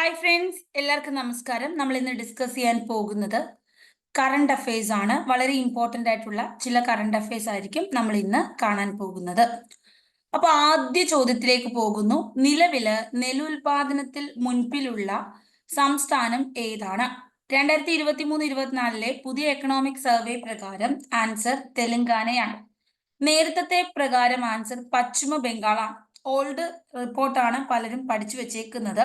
Hi friends, എല്ലാവർക്കും നമസ്കാരം. നമ്മൾ ഇന്ന് ഡിസ്കസ് ചെയ്യാൻ പോകുന്നത് കറണ്ട് അഫയേഴ്സ് ആണ്. വളരെ ഇമ്പോർട്ടൻ്റ് ആയിട്ടുള്ള ചില കറണ്ട് അഫയേഴ്സ് ആയിരിക്കും നമ്മൾ ഇന്ന് കാണാൻ പോകുന്നത്. അപ്പൊ ആദ്യ ചോദ്യത്തിലേക്ക് പോകുന്നു. നിലവില് നെല്ലുൽപാദനത്തിൽ മുൻപിലുള്ള സംസ്ഥാനം ഏതാണ്? 2023-24 പുതിയ എക്കണോമിക് സർവേ പ്രകാരം ആൻസർ തെലങ്കാനയാണ്. നേരത്തെ പ്രകാരം ആൻസർ പശ്ചിമ ബംഗാളാണ്. ഓൾഡ് റിപ്പോർട്ടാണ് പലരും പഠിച്ചു വെച്ചേക്കുന്നത്.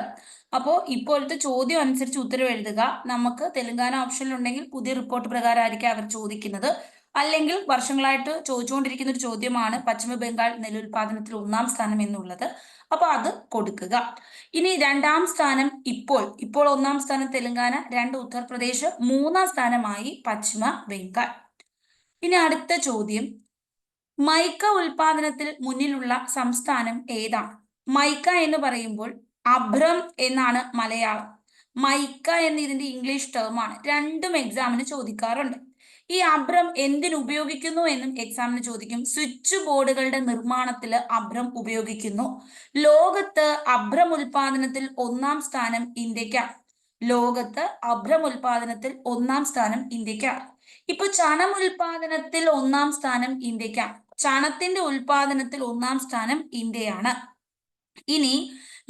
അപ്പോൾ ഇപ്പോഴത്തെ ചോദ്യം അനുസരിച്ച് ഉത്തരവ് എഴുതുക. നമുക്ക് തെലങ്കാന ഓപ്ഷനിലുണ്ടെങ്കിൽ പുതിയ റിപ്പോർട്ട് പ്രകാരമായിരിക്കും അവർ ചോദിക്കുന്നത്. അല്ലെങ്കിൽ വർഷങ്ങളായിട്ട് ചോദിച്ചുകൊണ്ടിരിക്കുന്ന ഒരു ചോദ്യമാണ് പശ്ചിമ ബംഗാൾ നെല്ലുൽപാദനത്തിൽ 1-ാം സ്ഥാനം എന്നുള്ളത്. അപ്പൊ അത് കൊടുക്കുക. ഇനി 2-ാം സ്ഥാനം ഇപ്പോൾ 1-ാം സ്ഥാനം തെലങ്കാന, 2 ഉത്തർപ്രദേശ്, 3-ാം സ്ഥാനമായി പശ്ചിമ ബംഗാൾ. ഇനി അടുത്ത ചോദ്യം, മൈക്ക ഉൽപാദനത്തിൽ മുന്നിലുള്ള സംസ്ഥാനം ഏതാണ്? മൈക്ക എന്ന് പറയുമ്പോൾ അഭ്രം എന്നാണ് മലയാളം. മൈക്ക എന്ന് ഇതിന്റെ ഇംഗ്ലീഷ് ടേമാണ്. രണ്ടും എക്സാമിന് ചോദിക്കാറുണ്ട്. ഈ അഭ്രം എന്തിനു ഉപയോഗിക്കുന്നു എന്നും എക്സാമിന് ചോദിക്കും. സ്വിച്ച് ബോർഡുകളുടെ നിർമ്മാണത്തിൽ അഭ്രം ഉപയോഗിക്കുന്നു. ലോകത്ത് അഭ്രം ഉൽപാദനത്തിൽ 1-ാം സ്ഥാനം ഇന്ത്യക്കാണ്. ലോകത്ത് അഭ്രം ഉൽപാദനത്തിൽ 1-ാം സ്ഥാനം ഇന്ത്യക്കാണ്. ഇപ്പൊ ചണം ഉൽപാദനത്തിൽ 1-ാം സ്ഥാനം ഇന്ത്യക്കാണ്. ചണത്തിന്റെ ഉൽപാദനത്തിൽ 1-ാം സ്ഥാനം ഇന്ത്യയാണ്. ഇനി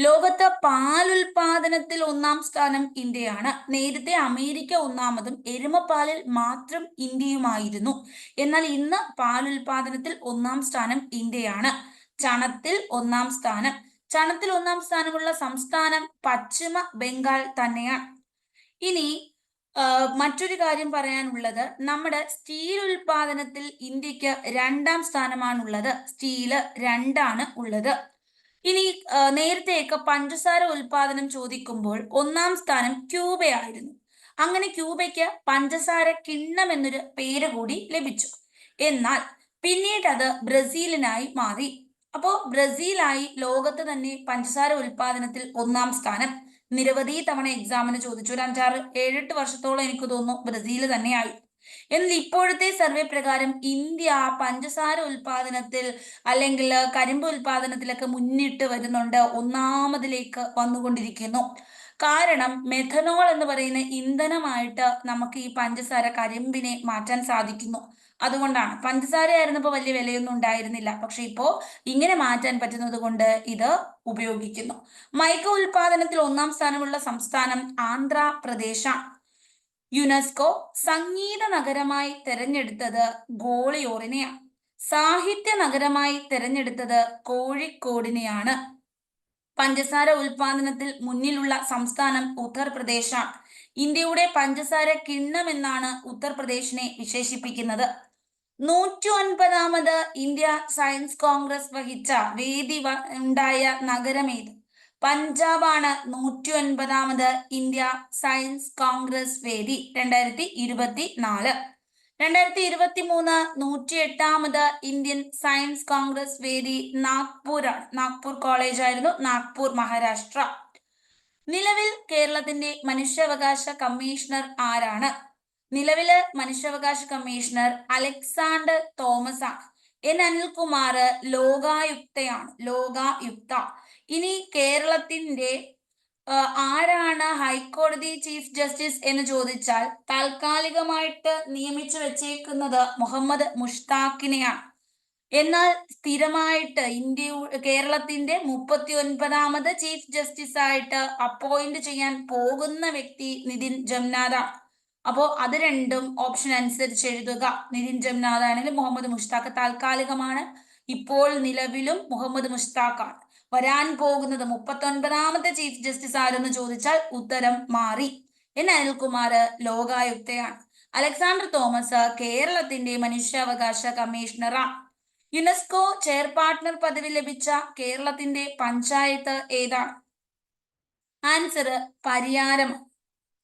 ലോകത്ത് പാൽ ഉൽപാദനത്തിൽ 1-ാം സ്ഥാനം ഇന്ത്യയാണ്. നേരത്തെ അമേരിക്ക 1-ാമതും എരുമപ്പാലിൽ മാത്രം ഇന്ത്യയുമായിരുന്നു. എന്നാൽ ഇന്ന് പാൽ ഉൽപാദനത്തിൽ 1-ാം സ്ഥാനം ഇന്ത്യയാണ്. ചണത്തിൽ 1-ാം സ്ഥാനം. ചണത്തിൽ 1-ാം സ്ഥാനമുള്ള സംസ്ഥാനം പശ്ചിമ ബംഗാൾ തന്നെയാണ്. ഇനി മറ്റൊരു കാര്യം പറയാനുള്ളത്, നമ്മുടെ സ്റ്റീൽ ഉൽപാദനത്തിൽ ഇന്ത്യക്ക് 2-ാം സ്ഥാനമാണുള്ളത്. സ്റ്റീല് 2 ഉള്ളത്. ഇനി നേരത്തെയൊക്കെ പഞ്ചസാര ഉൽപാദനം ചോദിക്കുമ്പോൾ 1-ാം സ്ഥാനം ക്യൂബയായിരുന്നു. അങ്ങനെ ക്യൂബയ്ക്ക് പഞ്ചസാര കിണ്ണം എന്നൊരു പേര് കൂടി ലഭിച്ചു. എന്നാൽ പിന്നീട് അത് ബ്രസീലിനായി മാറി. അപ്പോൾ ബ്രസീലായി ലോകത്ത് തന്നെ പഞ്ചസാര ഉൽപാദനത്തിൽ 1-ാം സ്ഥാനം. നിരവധി തവണ എക്സാമിന് ചോദിച്ചു. ഒരു 5-6-7-8 വർഷത്തോളം എനിക്ക് തോന്നുന്നു ബ്രസീൽ തന്നെയായി. എന്നാൽ ഇപ്പോഴത്തെ സർവേ പ്രകാരം ഇന്ത്യ പഞ്ചസാര ഉൽപാദനത്തിൽ അല്ലെങ്കിൽ കരിമ്പ് ഉൽപാദനത്തിലൊക്കെ മുന്നിട്ട് വരുന്നുണ്ട്. 1-ാമതിലേക്ക് വന്നുകൊണ്ടിരിക്കുന്നു. കാരണം മെഥനോൾ എന്ന് പറയുന്ന ഇന്ധനമായിട്ട് നമുക്ക് ഈ പഞ്ചസാര കരിമ്പിനെ മാറ്റാൻ സാധിക്കുന്നു. അതുകൊണ്ടാണ്. പഞ്ചസാര ആയിരുന്നപ്പോൾ വലിയ വിലയൊന്നും ഉണ്ടായിരുന്നില്ല. പക്ഷെ ഇപ്പോ ഇങ്ങനെ മാറ്റാൻ പറ്റുന്നത് കൊണ്ട് ഇത് ഉപയോഗിക്കുന്നു. മൈക്ക ഉൽപാദനത്തിൽ 1-ാം സ്ഥാനമുള്ള സംസ്ഥാനം ആന്ധ്രാപ്രദേശാണ്. യുനെസ്കോ സംഗീത നഗരമായി തെരഞ്ഞെടുത്തത് ഗോളിയോറിനെയാണ്. സാഹിത്യ നഗരമായി തെരഞ്ഞെടുത്തത് കോഴിക്കോടിനെയാണ്. പഞ്ചസാര ഉൽപാദനത്തിൽ മുന്നിലുള്ള സംസ്ഥാനം ഉത്തർപ്രദേശാണ്. ഇന്ത്യയുടെ പഞ്ചസാര കിണ്ണം എന്നാണ് ഉത്തർപ്രദേശിനെ വിശേഷിപ്പിക്കുന്നത്. 109-ാമത് ഇന്ത്യ സയൻസ് കോൺഗ്രസ് വഹിച്ച വേദി ഉണ്ടായ നഗരമേത്? പഞ്ചാബാണ് 109-ാമത് ഇന്ത്യ സയൻസ് കോൺഗ്രസ് വേദി. 2024. 2023 108-ാമത് ഇന്ത്യൻ സയൻസ് കോൺഗ്രസ് വേദി നാഗ്പൂരാണ്. നാഗ്പൂർ കോളേജ് ആയിരുന്നു. നാഗ്പൂർ, മഹാരാഷ്ട്ര. നിലവിൽ കേരളത്തിന്റെ മനുഷ്യാവകാശ കമ്മീഷണർ ആരാണ്? നിലവില് മനുഷ്യാവകാശ കമ്മീഷണർ അലക്സാണ്ടർ തോമസ് ആണ്. എൻ അനിൽകുമാർ ലോകായുക്തയാണ്. ലോകായുക്ത. ഇനി കേരളത്തിന്റെ ആരാണ് ഹൈക്കോടതി ചീഫ് ജസ്റ്റിസ് എന്ന് ചോദിച്ചാൽ താൽക്കാലികമായിട്ട് നിയമിച്ചു വെച്ചേക്കുന്നത് മുഹമ്മദ് മുഷ്താഖിനെയാണ്. എന്നാൽ സ്ഥിരമായിട്ട് കേരളത്തിന്റെ 39-ാമത് ചീഫ് ജസ്റ്റിസ് ആയിട്ട് അപ്പോയിന്റ് ചെയ്യാൻ പോകുന്ന വ്യക്തി നിതിൻ ജംനാഥാണ്. അപ്പോ അത് രണ്ടും ഓപ്ഷൻ അനുസരിച്ച് എഴുതുക. നിതിൻ ജംനാഥ് ആണെങ്കിലും മുഹമ്മദ് മുഷ്താഖ് താൽക്കാലികമാണ്. ഇപ്പോൾ നിലവിലും മുഹമ്മദ് മുഷ്താഖാണ്. വരാൻ പോകുന്നത് 39-ാമത്തെ ചീഫ് ജസ്റ്റിസ് ആരെന്ന് ചോദിച്ചാൽ ഉത്തരം മാറി. എൻ അനിൽകുമാർ ലോകായുക്തയാണ്. അലക്സാണ്ടർ തോമസ് കേരളത്തിന്റെ മനുഷ്യാവകാശ കമ്മീഷണറാണ്. യുനെസ്കോ ചെയർ പാർട്ട്ണർ പദവി ലഭിച്ച കേരളത്തിന്റെ പഞ്ചായത്ത് ഏതാണ്? Answer Pariyaram.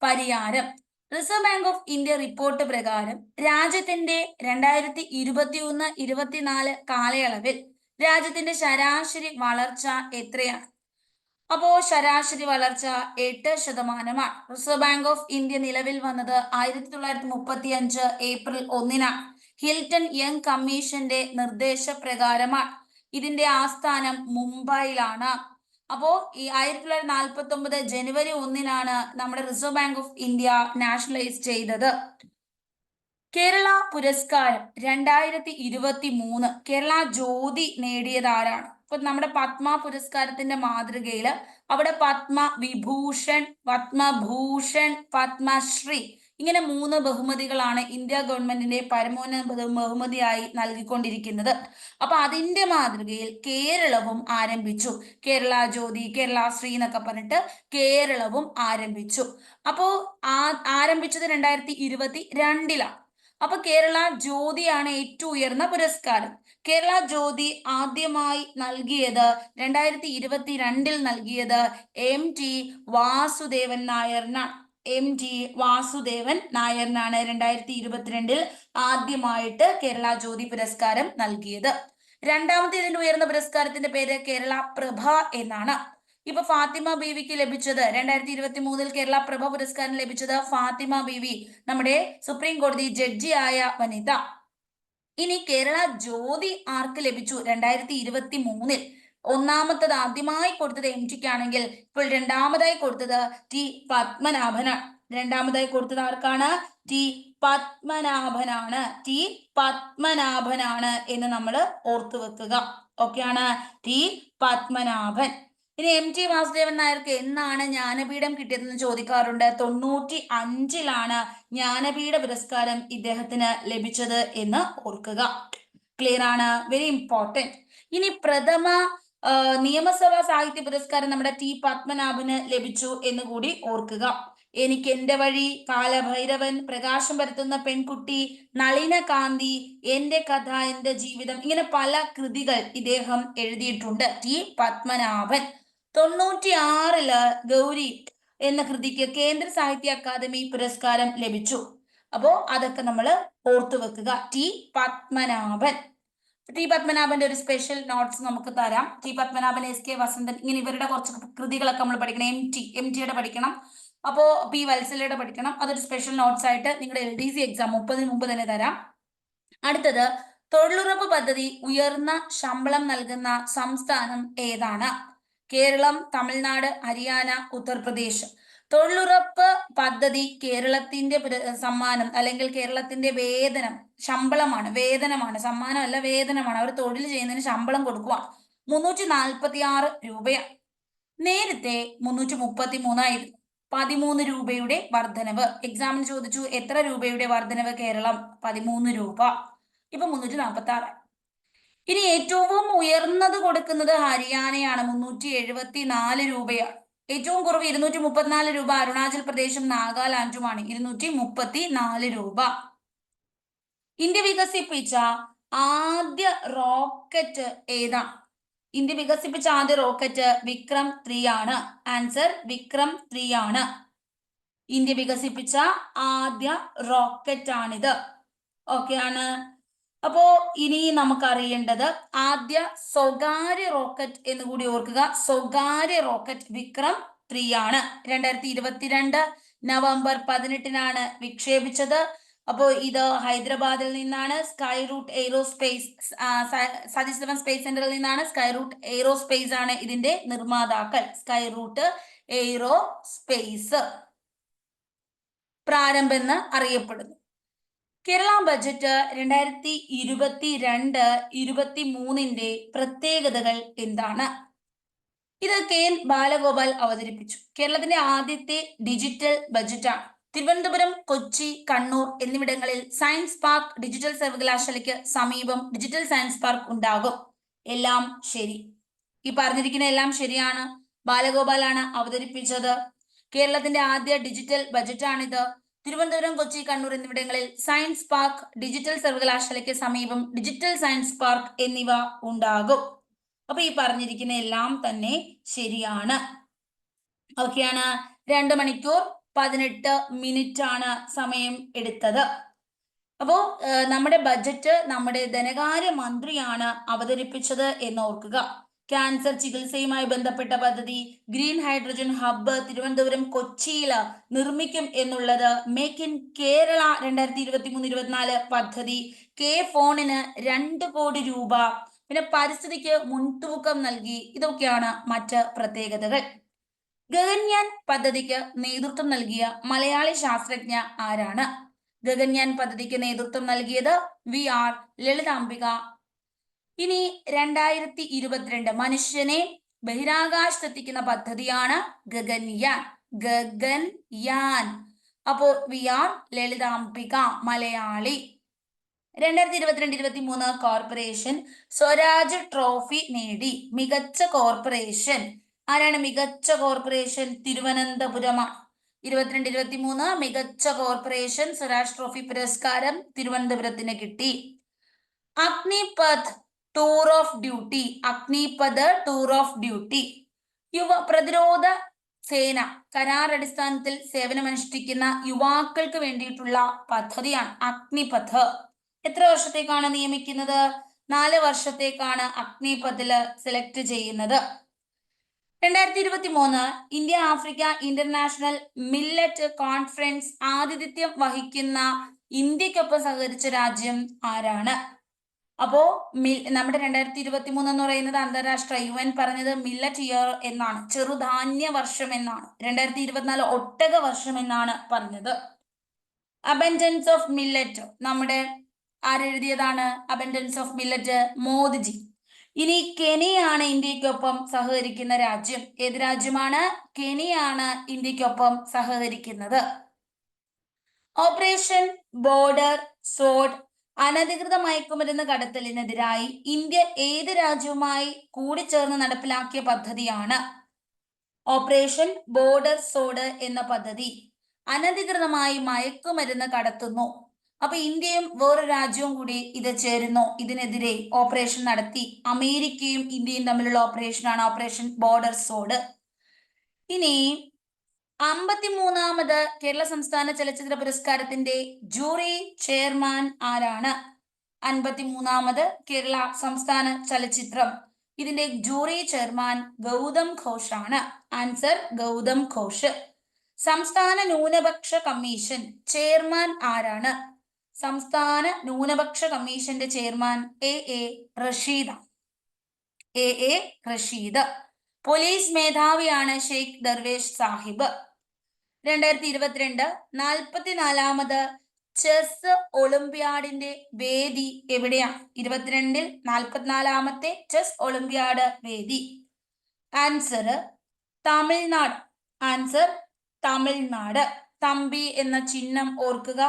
Pariyaram. Reserve bank of India report പ്രകാരം രാജ്യത്തിന്റെ 2021-24 കാലയളവിൽ രാജ്യത്തിന്റെ ശരാശരി വളർച്ച എത്രയാണ്? അപ്പോ ശരാശരി വളർച്ച 8%. റിസർവ് ബാങ്ക് ഓഫ് ഇന്ത്യ നിലവിൽ വന്നത് 1935 ഏപ്രിൽ 1-നാണ്. ഹിൽട്ടൺ യങ് കമ്മീഷന്റെ നിർദ്ദേശപ്രകാരമാണ്. ഇതിന്റെ ആസ്ഥാനം മുംബൈയിലാണ്. അപ്പോ ഈ 1949 ജനുവരി 1 നമ്മുടെ reserve bank of India nationalise ചെയ്തത്. കേരള പുരസ്കാരം 2023 കേരള ജ്യോതി നേടിയത് ആരാണ്? ഇപ്പൊ നമ്മുടെ പത്മ പുരസ്കാരത്തിന്റെ മാതൃകയില് അവിടെ പത്മവിഭൂഷൺ, പത്മഭൂഷൺ, പത്മശ്രീ ഇങ്ങനെ 3 ബഹുമതികളാണ് ഇന്ത്യ ഗവൺമെന്റിന്റെ പരമോന്നത ബഹുമതിയായി നൽകിക്കൊണ്ടിരിക്കുന്നത്. അപ്പൊ അതിന്റെ മാതൃകയിൽ കേരളവും ആരംഭിച്ചു. കേരള ജ്യോതി, കേരള ശ്രീ എന്നൊക്കെ പറഞ്ഞിട്ട് കേരളവും ആരംഭിച്ചു. അപ്പോ ആരംഭിച്ചത് 2022 അപ്പൊ കേരള ജ്യോതിയാണ് ഏറ്റവും ഉയർന്ന പുരസ്കാരം. കേരള ജ്യോതി ആദ്യമായി നൽകിയത് 2022 നൽകിയത് MT വാസുദേവൻ നായറിനാണ്. MT വാസുദേവൻ നായറിനാണ് 2022 ആദ്യമായിട്ട് കേരള ജ്യോതി പുരസ്കാരം നൽകിയത്. രണ്ടാമത്തെ ഇതിന്റെ ഉയർന്ന പുരസ്കാരത്തിന്റെ പേര് കേരള പ്രഭ എന്നാണ്. ഇപ്പൊ ഫാത്തിമ ബീവിക്ക് ലഭിച്ചത് 2023 കേരള പ്രഭ പുരസ്കാരം ലഭിച്ചത് ഫാത്തിമ ബീവി, നമ്മുടെ സുപ്രീം കോടതി ജഡ്ജിയായ വനിത. ഇനി കേരള ജ്യോതി ആർക്ക് ലഭിച്ചു? 2023 ഒന്നാമത്തത് ആദ്യമായി കൊടുത്തത് MT ക്കാണെങ്കിൽ ഇപ്പോൾ രണ്ടാമതായി കൊടുത്തത് T പത്മനാഭനാണ്. രണ്ടാമതായി കൊടുത്തത് ആർക്കാണ്? T പത്മനാഭനാണ്. T പത്മനാഭനാണ് എന്ന് നമ്മൾ ഓർത്തു വെക്കുക. ഓക്കെയാണ്, T പത്മനാഭൻ. ഇനി MT വാസുദേവൻ നായർക്ക് എന്നാണ് ജ്ഞാനപീഠം കിട്ടിയതെന്ന് ചോദിക്കാറുണ്ട്. 95 ജ്ഞാനപീഠ പുരസ്കാരം ഇദ്ദേഹത്തിന് ലഭിച്ചത് എന്ന് ഓർക്കുക. ക്ലിയർ ആണ്, വെരി ഇമ്പോർട്ടന്റ്. ഇനി പ്രഥമ നിയമസഭാ സാഹിത്യ പുരസ്കാരം നമ്മുടെ T പത്മനാഭന് ലഭിച്ചു എന്ന് കൂടി ഓർക്കുക. എനിക്ക് എന്റെ വഴി, കാലഭൈരവൻ, പ്രകാശം പരത്തുന്ന പെൺകുട്ടി, നളിനകാന്തി, എന്റെ കഥ, എന്റെ ജീവിതം ഇങ്ങനെ പല കൃതികൾ ഇദ്ദേഹം എഴുതിയിട്ടുണ്ട് T പത്മനാഭൻ. 96 ഗൗരി എന്ന കൃതിക്ക് കേന്ദ്ര സാഹിത്യ അക്കാദമി പുരസ്കാരം ലഭിച്ചു. അപ്പോ അതൊക്കെ നമ്മൾ ഓർത്തു വെക്കുക. T പത്മനാഭൻ. T പത്മനാഭന്റെ ഒരു സ്പെഷ്യൽ നോട്ട്സ് നമുക്ക് തരാം. T പത്മനാഭൻ, SK വസന്തൻ ഇങ്ങനെ ഇവരുടെ കുറച്ച് കൃതികളൊക്കെ നമ്മൾ പഠിക്കണം. MT യുടെ പഠിക്കണം. അപ്പോ P വത്സലയുടെ പഠിക്കണം. അതൊരു സ്പെഷ്യൽ നോട്ട്സ് ആയിട്ട് നിങ്ങളുടെ LDC എക്സാം 30 മുമ്പ് തന്നെ തരാം. അടുത്തത്, തൊഴിലുറപ്പ് പദ്ധതി ഉയർന്ന ശമ്പളം നൽകുന്ന സംസ്ഥാനം ഏതാണ്? കേരളം, തമിഴ്നാട്, ഹരിയാന, ഉത്തർപ്രദേശ്. തൊഴിലുറപ്പ് പദ്ധതി കേരളത്തിന്റെ സമ്മാനം അല്ലെങ്കിൽ കേരളത്തിന്റെ വേതനം, ശമ്പളമാണ്, വേതനമാണ്, സമ്മാനമല്ല വേതനമാണ്. അവർ തൊഴിൽ ചെയ്യുന്നതിന് ശമ്പളം കൊടുക്കുവാണ്. 346 രൂപയാണ്. നേരത്തെ 333 13 രൂപയുടെ വർധനവ്. എക്സാമിന് ചോദിച്ചു എത്ര രൂപയുടെ വർധനവ് കേരളം? 13 രൂപ. ഇപ്പൊ 346. ഇനി ഏറ്റവും ഉയർന്നത് കൊടുക്കുന്നത് ഹരിയാനയാണ്, 374 രൂപയാണ്. ഏറ്റവും കുറവ് 234 രൂപ അരുണാചൽ പ്രദേശും നാഗാലാൻഡുമാണ്, 234 രൂപ. ഇന്ത്യ വികസിപ്പിച്ച ആദ്യ റോക്കറ്റ് ഏതാണ്? ഇന്ത്യ വികസിപ്പിച്ച ആദ്യ റോക്കറ്റ് വിക്രം 3 ആണ്. ആൻസർ വിക്രം 3 ആണ്. ഇന്ത്യ വികസിപ്പിച്ച ആദ്യ റോക്കറ്റ് ആണിത്. ഓക്കെ ആണ്. അപ്പോ ഇനി നമുക്കറിയേണ്ടത് ആദ്യ സ്വകാര്യ റോക്കറ്റ് എന്ന് കൂടി ഓർക്കുക. സ്വകാര്യ റോക്കറ്റ് വിക്രം 3 ആണ്. 2022 നവംബർ 18 വിക്ഷേപിച്ചത്. അപ്പോൾ ഇത് ഹൈദരാബാദിൽ നിന്നാണ്. സ്കൈ റൂട്ട് എയ്റോസ്പേസ്, സതീഷ് ധവൻ സ്പേസ് സെന്ററിൽ നിന്നാണ്. സ്കൈ റൂട്ട് എയ്റോസ്പേസ് ആണ് ഇതിന്റെ നിർമ്മാതാക്കൾ. സ്കൈ റൂട്ട് എയ്റോസ്പേസ് പ്രാരംഭം എന്ന് അറിയപ്പെടുന്നു. കേരള ബജറ്റ് 2022-23 പ്രത്യേകതകൾ എന്താണ്? ഇത് KN ബാലഗോപാൽ അവതരിപ്പിച്ചു. കേരളത്തിന്റെ ആദ്യത്തെ ഡിജിറ്റൽ ബജറ്റാണ്. തിരുവനന്തപുരം, കൊച്ചി, കണ്ണൂർ എന്നിവിടങ്ങളിൽ സയൻസ് പാർക്ക് ഡിജിറ്റൽ സർവകലാശാലയ്ക്ക് സമീപം ഡിജിറ്റൽ സയൻസ് പാർക്ക് ഉണ്ടാകും. എല്ലാം ശരി. ഈ പറഞ്ഞിരിക്കുന്ന എല്ലാം ശരിയാണ്. ബാലഗോപാലാണ് അവതരിപ്പിച്ചത്. കേരളത്തിന്റെ ആദ്യ ഡിജിറ്റൽ ബജറ്റാണിത്. തിരുവനന്തപുരം, കൊച്ചി, കണ്ണൂർ എന്നിവിടങ്ങളിൽ സയൻസ് പാർക്ക് ഡിജിറ്റൽ സർവകലാശാലയ്ക്ക് സമീപം ഡിജിറ്റൽ സയൻസ് പാർക്ക് എന്നിവ ഉണ്ടാകും. അപ്പൊ ഈ പറഞ്ഞിരിക്കുന്ന എല്ലാം തന്നെ ശരിയാണ്. ഓക്കെയാണ്. 2 മണിക്കൂർ 18 മിനിറ്റ് ആണ് സമയം എടുത്തത്. അപ്പോ നമ്മുടെ ബജറ്റ് നമ്മുടെ ധനകാര്യ മന്ത്രിയാണ് അവതരിപ്പിച്ചത് എന്ന് ഓർക്കുക. ക്യാൻസർ ചികിത്സയുമായി ബന്ധപ്പെട്ട പദ്ധതി ഗ്രീൻ ഹൈഡ്രജൻ ഹബ്ബ് തിരുവനന്തപുരം, കൊച്ചിയിൽ നിർമ്മിക്കും എന്നുള്ളത് മേക്ക് ഇൻ കേരള 2023-24 പദ്ധതി. കെ ഫോണിന് 2 കോടി രൂപ. പിന്നെ പരിസ്ഥിതിക്ക് മുൻതൂക്കം നൽകി. ഇതൊക്കെയാണ് മറ്റ് പ്രത്യേകതകൾ. ഗഗൻയാൻ പദ്ധതിക്ക് നേതൃത്വം നൽകിയ മലയാളി ശാസ്ത്രജ്ഞ ആരാണ്? ഗഗൻയാൻ പദ്ധതിക്ക് നേതൃത്വം നൽകിയത് VR ലളിതാംബിക. ഇനി 2022 മനുഷ്യനെ ബഹിരാകാശത്തെത്തിക്കുന്ന പദ്ധതിയാണ് ഗഗൻയാൻ. ഗഗൻയാൻ. അപ്പോ VR Lalithambika Malayali. 2022-23 corporation Swaraj trophy നേടി. മികച്ച കോർപ്പറേഷൻ ആരാണ്? മികച്ച കോർപ്പറേഷൻ തിരുവനന്തപുരമാണ്. 22-23 മികച്ച കോർപ്പറേഷൻ സ്വരാജ് ട്രോഫി പുരസ്കാരം തിരുവനന്തപുരത്തിന് കിട്ടി. Agnipath tour of duty. Agnipath tour of duty പ്രതിരോധ സേന കരാർ അടിസ്ഥാനത്തിൽ സേവനമനുഷ്ഠിക്കുന്ന യുവാക്കൾക്ക് വേണ്ടിയിട്ടുള്ള പദ്ധതിയാണ് അഗ്നിപഥ്. എത്ര വർഷത്തേക്കാണ് നിയമിക്കുന്നത്? 4 വർഷത്തേക്കാണ് അഗ്നിപഥില് സെലക്ട് ചെയ്യുന്നത്. 2023 India Africa international millet conference ആതിഥ്യം വഹിക്കുന്ന ഇന്ത്യക്കൊപ്പം സഹകരിച്ച രാജ്യം ആരാണ്? അപ്പോ നമ്മുടെ 2023 എന്ന് പറയുന്നത് അന്താരാഷ്ട്ര UN പറഞ്ഞത് മില്ലറ്റ് ഇയർ എന്നാണ്, ചെറുധാന്യ വർഷം എന്നാണ്. 2024 ഒട്ടക വർഷം എന്നാണ് പറഞ്ഞത്. അബൻഡൻസ് ഓഫ് മില്ലറ്റ് നമ്മുടെ ആരെഴുതിയതാണ്? Abundance of millet Modiji. ഇനി കെനിയാണ് ഇന്ത്യക്കൊപ്പം സഹകരിക്കുന്ന രാജ്യം. ഏത് രാജ്യമാണ്? കെനിയാണ് ഇന്ത്യക്കൊപ്പം സഹകരിക്കുന്നത്. ഓപ്പറേഷൻ ബോർഡർ സോഡ് അനധികൃത മയക്കുമരുന്ന് കടത്തലിനെതിരായി ഇന്ത്യ ഏത് രാജ്യവുമായി കൂടിച്ചേർന്ന് നടപ്പിലാക്കിയ പദ്ധതിയാണ്? ഓപ്പറേഷൻ ബോർഡർ സോഡ് എന്ന പദ്ധതി അനധികൃതമായി മയക്കുമരുന്ന് കടത്തുന്നു. അപ്പൊ ഇന്ത്യയും വേറൊരു രാജ്യവും കൂടി ഇത് ചേരുന്നു. ഇതിനെതിരെ ഓപ്പറേഷൻ നടത്തി. അമേരിക്കയും ഇന്ത്യയും തമ്മിലുള്ള ഓപ്പറേഷനാണ് ഓപ്പറേഷൻ ബോർഡർ സോഡ്. ഇനി 53ാമത് കേരള സംസ്ഥാന ചലച്ചിത്ര പുരസ്കാരത്തിന്റെ ജൂറി ചെയർമാൻ ആരാണ്? 53ാമത് കേരള സംസ്ഥാന ചലച്ചിത്രം, ഇതിന്റെ ജൂറി ചെയർമാൻ ഗൗതം ഘോഷാണ്. ആൻസർ ഗൗതം ഘോഷ്. സംസ്ഥാന ന്യൂനപക്ഷ കമ്മീഷൻ ചെയർമാൻ ആരാണ്? സംസ്ഥാന ന്യൂനപക്ഷ കമ്മീഷന്റെ chairman A Rasheed. Rasheed. Police മേധാവിയാണ് ഷെയ്ഖ് ദർവേഷ് സാഹിബ്. 2022 44ാമത് ചെസ് ഒളിമ്പ്യാഡിന്റെ വേദി എവിടെയാണ്? 22-ൽ 44ാമത്തെ ചെസ് ഒളിമ്പ്യാഡ് വേദി. ആൻസർ തമിഴ്നാട്. ആൻസർ തമിഴ്നാട്. തമ്പി എന്ന ചിഹ്നം ഓർക്കുക.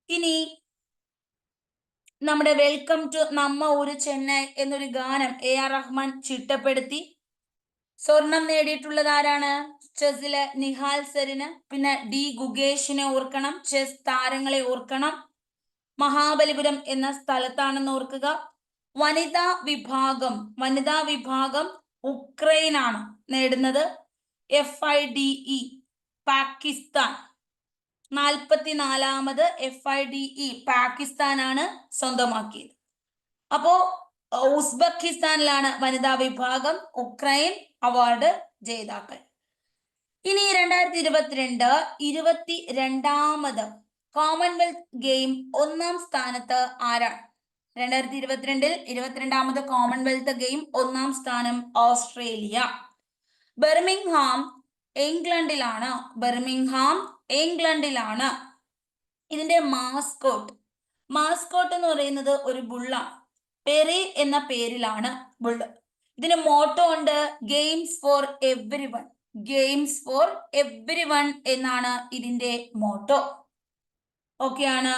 ഇനി നമ്മുടെ വെൽക്കം ടു നമ്മ ഊര് ചെന്നൈ എന്നൊരു ഗാനം AR റഹ്മാൻ ചിട്ടപ്പെടുത്തി. സ്വർണം നേടിയിട്ടുള്ളത് ആരാണ്? ചെസ്സിലെ നിഹാൽ സരിന്. പിന്നെ D ഗുഗേഷിനെ ഓർക്കണം. ചെസ് താരങ്ങളെ ഓർക്കണം. മഹാബലിപുരം എന്ന സ്ഥലത്താണെന്ന് ഓർക്കുക. വനിതാ വിഭാഗം ഉക്രൈനാണ് നേടുന്നത്. FIDE പാകിസ്ഥാൻ. 44ാമത് FIDE പാകിസ്ഥാനാണ് സ്വന്തമാക്കിയത്. അപ്പോ ഉസ്ബെക്കിസ്ഥാനിലാണ് വനിതാ വിഭാഗം. ഉക്രൈൻ അവാർഡ് ജേതാക്കൾ. ഇനി 2022 കോമൺവെൽത്ത് ഗെയിം 1ാം സ്ഥാനത്ത് ആരാണ്? 2022-ൽ 22ാമത് കോമൺവെൽത്ത് ഗെയിം 1ാം സ്ഥാനം ഓസ്ട്രേലിയ. ബർമിംഗ്ഹാം ഇംഗ്ലണ്ടിലാണ്. ഇതിന്റെ മാസ്കോട്ട് എന്ന് പറയുന്നത് ഒരു ബുള്ളാണ്. പെറി എന്ന പേരിലാണ് ബുള്ള്. ഇതിന് മോട്ടോ ഉണ്ട്, ഗെയിംസ് ഫോർ എവ്രി വൺ എന്നാണ് ഇതിന്റെ മോട്ടോ. ഓക്കെ ആണ്.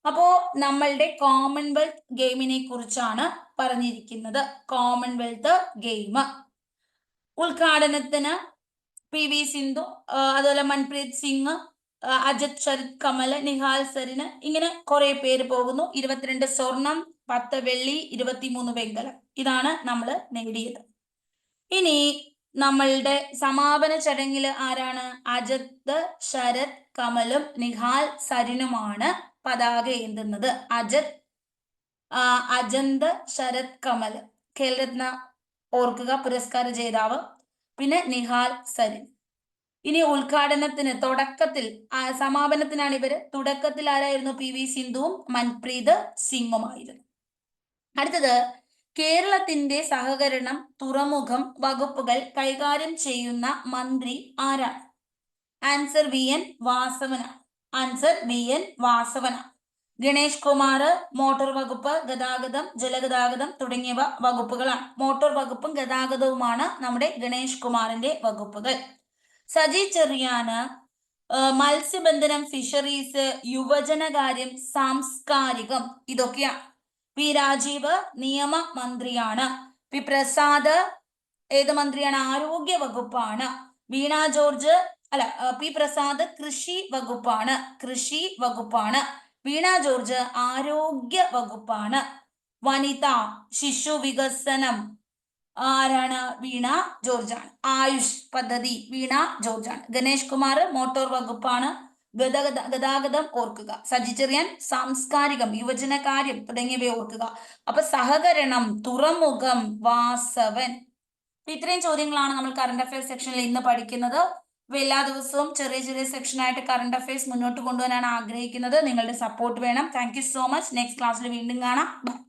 അപ്പോ നമ്മളുടെ കോമൺവെൽത്ത് ഗെയിമിനെ കുറിച്ചാണ് പറഞ്ഞിരിക്കുന്നത്. കോമൺവെൽത്ത് ഗെയിം ഉദ്ഘാടനത്തിന് PV സിന്ധു, അതുപോലെ മൻപ്രീത് സിംഗ്, അജിത് ശരത് കമൽ, നിഹാൽ സരിന്, ഇങ്ങനെ കുറെ പേര് പോകുന്നു. 22 സ്വർണം, 10 വെള്ളി, 23 വെങ്കലം. ഇതാണ് നമ്മൾ നേടിയത്. ഇനി നമ്മളുടെ സമാപന ചടങ്ങിൽ ആരാണ്? അജിത് ശരത് കമലും നിഹാൽ സരിനുമാണ് പതാക ഏന്തുന്നത്. അജന്ത് ശരത് കമൽ ഖേൽരത്ന ഓർക്കുക, പുരസ്കാര ജേതാവ്. പിന്നെ നിഹാൽ സരിൻ. ഇനി ഉദ്ഘാടനത്തിന് സമാപനത്തിനാണ് ഇവര്. തുടക്കത്തിൽ ആരായിരുന്നു? PV സിന്ധുവും മൻപ്രീത് സിംഗുമായിരുന്നു. അടുത്തത് കേരളത്തിന്റെ സഹകരണം, തുറമുഖം വകുപ്പുകൾ കൈകാര്യം ചെയ്യുന്ന മന്ത്രി ആരാണ്? Answer VN Vasavan. Answer VN Vasavan. Ganesh Kumar motor വകുപ്പ്, ഗതാഗതം, ജലഗതാഗതം തുടങ്ങിയവ വകുപ്പുകളാണ്. മോട്ടോർ വകുപ്പും ഗതാഗതവുമാണ് നമ്മുടെ ഗണേഷ് കുമാറിന്റെ വകുപ്പുകൾ. സജി ചെറിയാന് മത്സ്യബന്ധനം, ഫിഷറീസ്, യുവജനകാര്യം, സാംസ്കാരികം ഇതൊക്കെയാണ്. പി രാജീവ് നിയമ മന്ത്രിയാണ്. പി പ്രസാദ് ഏത് മന്ത്രിയാണ്? ആരോഗ്യ വകുപ്പാണ്. വീണ ജോർജ് പി പ്രസാദ് കൃഷി വകുപ്പാണ്. വീണ ജോർജ് ആരോഗ്യ വകുപ്പാണ്. വനിത ശിശു വികസനം ആരാണ്? വീണ ജോർജാണ്. ആയുഷ് പദ്ധതി വീണ ജോർജാണ്. ഗണേഷ് കുമാർ മോട്ടോർ വകുപ്പാണ്. ഗതാഗതം ഓർക്കുക. സജി ചെറിയാൻ സാംസ്കാരികം, യുവജനകാര്യം തുടങ്ങിയവ ഓർക്കുക. അപ്പൊ സഹകരണം, തുറമുഖം, വാസവൻ. ഇത്രയും ചോദ്യങ്ങളാണ് നമ്മൾ കറണ്ട് അഫയേഴ്സ് സെക്ഷനിൽ ഇന്ന് പഠിക്കുന്നത്. എല്ലാ ദിവസവും ചെറിയ ചെറിയ സെക്ഷനായിട്ട് കറണ്ട് അഫയേഴ്സ് മുന്നോട്ട് കൊണ്ടുപോകാനാണ് ആഗ്രഹിക്കുന്നത്. നിങ്ങളുടെ സപ്പോർട്ട് വേണം. Thank you so much. Next ക്ലാസ്സിൽ വീണ്ടും കാണാം. ബൈ.